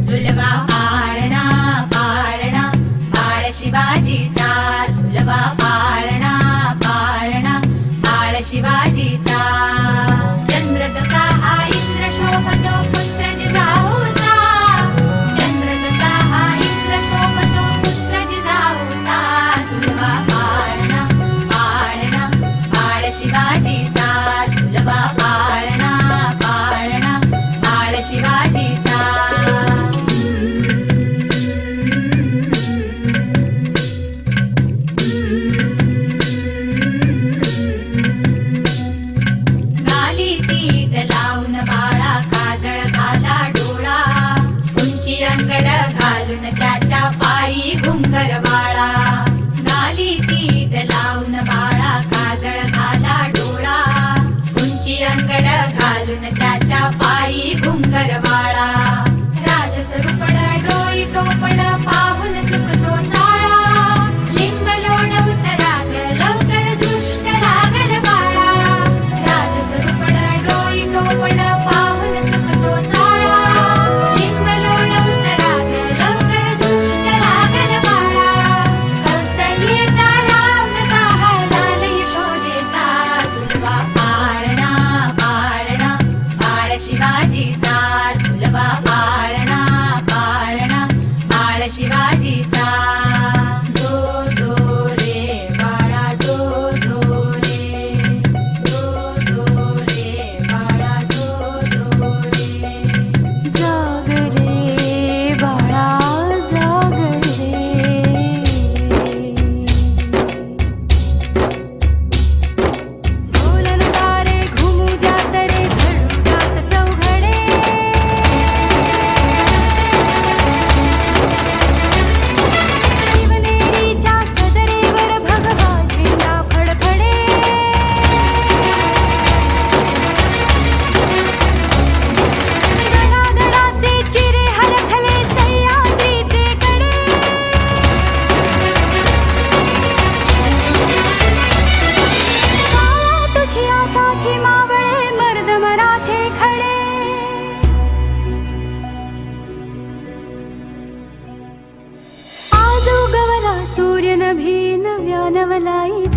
झुलवा पाळणा पाळणा बाळ शिवाजीचा, झुलवा पाळणा पाळणा बाळ शिवाजीचा. चंद्र जसा हा इंद्र शोभतो पुत्र जिजाऊचा, चंद्र जसा हा इंद्र शोभतो पुत्र जिजाऊचा. झुलवा पाळणा पाळणा बाळ शिवाजीचा, झुलवा पाळणा पाळणा बाळ शिवाजीचा. गाली तीट लावून बाळा काजळ घाला डोळा, उंची अंगड घालून त्याच्या पायी घुंगर बाळा. गाली तीट लावून बाळा काजळ घाला डोळा, उंची अंगड घालून त्याच्या पायी घुंगर बाळा. राजसरूपड डोई टोपड पाहून चुकतो चाळा, लिंब लोण उतराग लवकर दृष्ट लागल बाळा. राजसरूपड डोई टोपड पाहून चुकतो चाळा, लिंब लोण उतराग लवकर दृष्ट लागल बाळा. कौसल्येचा राम जसा लाल यशोदेचा, झुलवा पाळणा पाळणा बाळ शिवाजीचा, झुलवा पाळणा पाळणा बाळ शिवाजीचा. जो जो रे बाळा जो जो रे, जो जो रे बाळा जो जो रे. जाग रे बाळा जाग रे, ढोलन तारे घुमू द्यात रे झळू द्यात चौघडे. शिवनेरीच्या सदरेवर भगवा झेंडा फडफडे. गडागडाचे चिरे हलखले सह्याद्रीचे कडे. काया तुझी आसाखी मावळे मर्द मराठे खडे. आज उगवला सूर्य नभी नव्या नवलाईचा.